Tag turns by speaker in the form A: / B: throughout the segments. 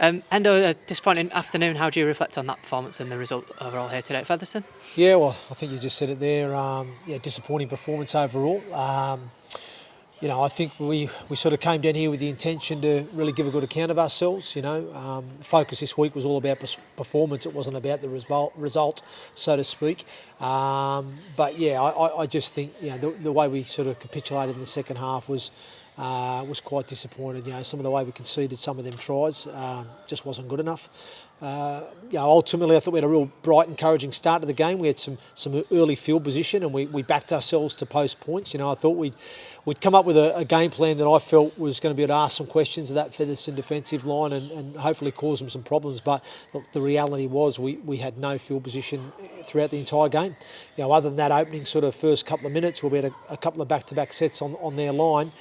A: And a disappointing afternoon. How do you reflect on that performance and the result overall here today at Featherstone?
B: Yeah, well, I think you just said it there. Disappointing performance overall. I think we sort of came down here with the intention to really give a good account of ourselves. Focus this week was all about performance. It wasn't about the result, so to speak. I just think the way we sort of capitulated in the second half was quite disappointed. Some of the way we conceded some of them tries just wasn't good enough. Ultimately, I thought we had a real bright, encouraging start to the game. We had some early field position, and we backed ourselves to post points. I thought we'd come up with a game plan that I felt was going to be able to ask some questions of that Featherstone defensive line and hopefully cause them some problems. But look, the reality was we had no field position throughout the entire game. Other than that opening sort of first couple of minutes where we had a couple of back-to-back sets on their line,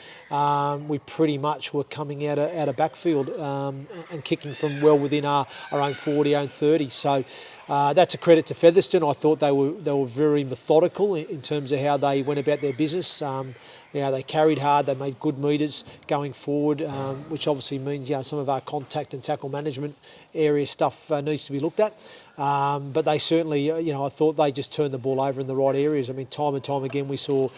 B: we pretty much were coming out of backfield and kicking from well within our own 40, own 30. So that's a credit to Featherstone. I thought they were very methodical in terms of how they went about their business. They carried hard, they made good metres going forward, which obviously means some of our contact and tackle management area stuff needs to be looked at. But they certainly, I thought they just turned the ball over in the right areas. I mean, time and time again we saw,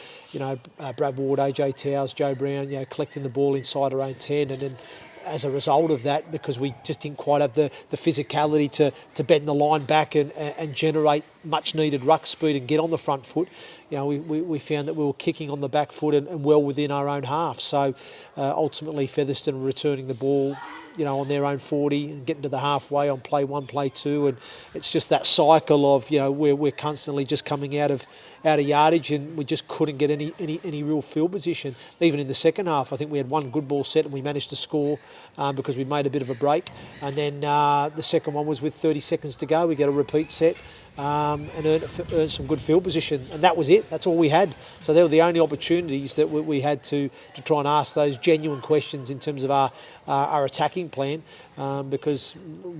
B: Brad Ward, AJ Towers, Joe Brown, collecting the ball inside our own 10, and then as a result of that, because we just didn't quite have the physicality to bend the line back and generate much needed ruck speed and get on the front foot, we found that we were kicking on the back foot and well within our own half. So ultimately Featherstone were returning the ball on their own 40 and getting to the halfway on play 1, play 2, and it's just that cycle of where we're constantly just coming out of yardage, and we just couldn't get any real field position. Even in the second half, I think we had one good ball set and we managed to score because we made a bit of a break, and then the second one was with 30 seconds to go. We get a repeat set and earn some good field position, and that was it. That's all we had. So they were the only opportunities that we had to try and ask those genuine questions in terms of our attacking plan, because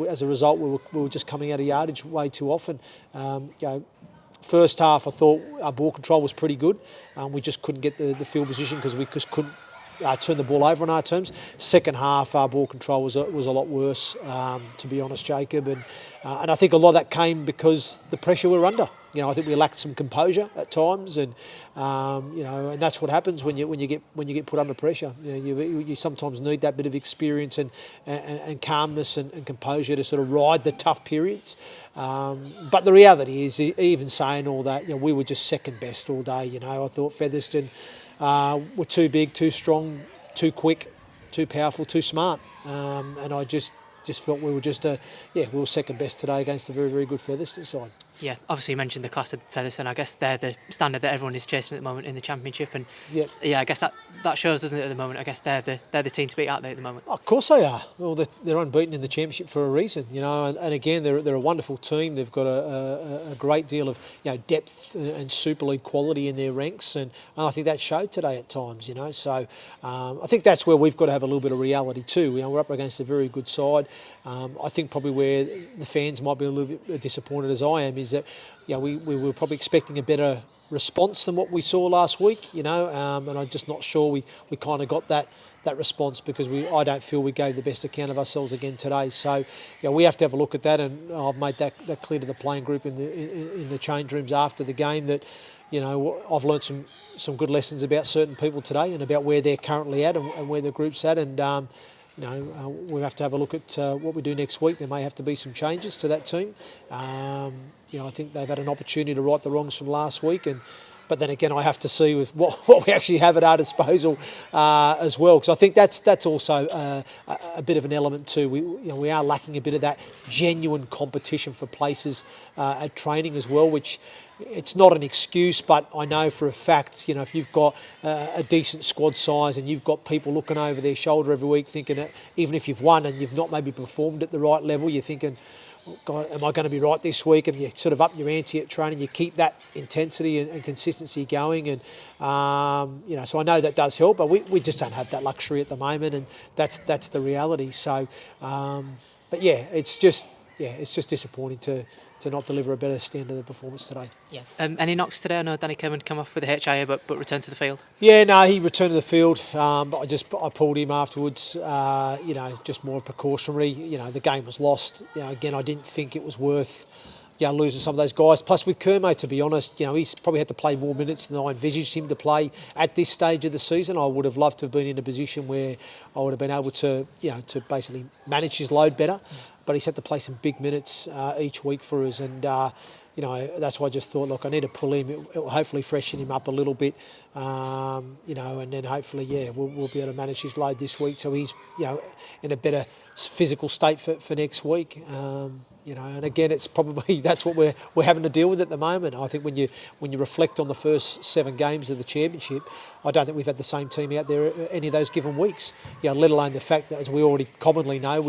B: as a result we were just coming out of yardage way too often. First half, I thought our ball control was pretty good. We just couldn't get the field position because we just couldn't turn the ball over on our terms. Second half, our ball control was a lot worse, to be honest, Jacob. And I think a lot of that came because the pressure we were under. I think we lacked some composure at times, and and that's what happens when you get put under pressure. You sometimes need that bit of experience and calmness and composure to sort of ride the tough periods. But the reality is, even saying all that, we were just second best all day. I thought Featherstone were too big, too strong, too quick, too powerful, too smart, and I just felt we were we were second best today against a very, very good Featherstone side.
A: Yeah, obviously you mentioned the class of Featherstone. I guess they're the standard that everyone is chasing at the moment in the Championship, and I guess that shows, doesn't it, at the moment? I guess they're the team to beat, aren't they, at the moment?
B: Oh, of course they are. Well, they're unbeaten in the Championship for a reason, and again, they're a wonderful team. They've got a great deal of depth and Super League quality in their ranks, and I think that showed today at times. So I think that's where we've got to have a little bit of reality too. We're up against a very good side. I think probably where the fans might be a little bit disappointed, as I am, is that we were probably expecting a better response than what we saw last week, and I'm just not sure we kind of got that response, because I don't feel we gave the best account of ourselves again today. So we have to have a look at that, and I've made that clear to the playing group in the change rooms after the game that I've learnt some good lessons about certain people today and about where they're currently at and where the group's at, and we have to have a look at what we do next week. There may have to be some changes to that team. I think they've had an opportunity to right the wrongs from last week, but then again, I have to see with what we actually have at our disposal as well, because I think that's also a bit of an element too. We are lacking a bit of that genuine competition for places at training as well, which it's not an excuse, but I know for a fact, if you've got a decent squad size and you've got people looking over their shoulder every week thinking that even if you've won and you've not maybe performed at the right level, you're thinking, God, am I going to be right this week? And you sort of up your ante at training, you keep that intensity and consistency going, and so I know that does help, but we just don't have that luxury at the moment, and that's the reality. So, but yeah, it's just it's just disappointing to not deliver a better standard of performance today.
A: Yeah. Any knocks today? I know Danny Kerman come off with a HIA, but returned to the field.
B: Yeah, no, he returned to the field, but I pulled him afterwards. Just more precautionary. The game was lost. Again, I didn't think it was worth losing some of those guys. Plus, with Kermo, to be honest, he's probably had to play more minutes than I envisaged him to play at this stage of the season. I would have loved to have been in a position where I would have been able to, to basically manage his load better. But he's had to play some big minutes each week for us, and that's why I just thought, look, I need to pull him. It will hopefully freshen him up a little bit, and then hopefully, we'll be able to manage his load this week, so he's in a better physical state for next week. And again, it's probably that's what we're having to deal with at the moment. I think when you reflect on the first 7 games of the championship, I don't think we've had the same team out there any of those given weeks. Let alone the fact that, as we already commonly know,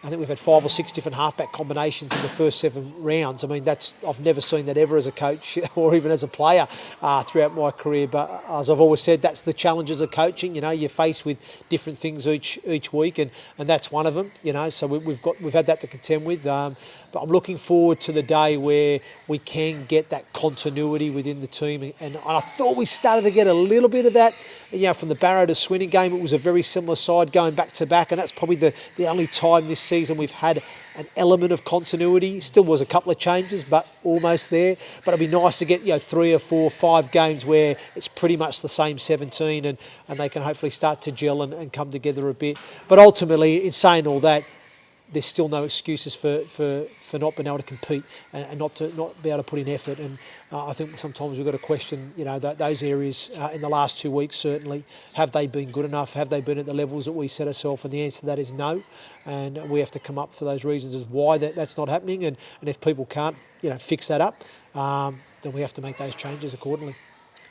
B: I think we've had 5 or 6 different halfback combinations in the first 7 rounds. I mean, I've never seen that ever as a coach or even as a player throughout my career. But as I've always said, that's the challenges of coaching. You're faced with different things each week, and that's one of them. So we've had that to contend with. But I'm looking forward to the day where we can get that continuity within the team. And I thought we started to get a little bit of that, from the Barrow to Swinning game. It was a very similar side going back to back, and that's probably the only time this season we've had an element of continuity. Still was a couple of changes, but almost there. But it'd be nice to get 3 or 4 or 5 games where it's pretty much the same 17, and they can hopefully start to gel and come together a bit. But ultimately, in saying all that, there's still no excuses for not being able to compete and not be able to put in effort. And I think sometimes we've got to question, those areas in the last 2 weeks. Certainly, have they been good enough? Have they been at the levels that we set ourselves? And the answer to that is no. And we have to come up for those reasons as why that's not happening. And if people can't, fix that up, then we have to make those changes accordingly.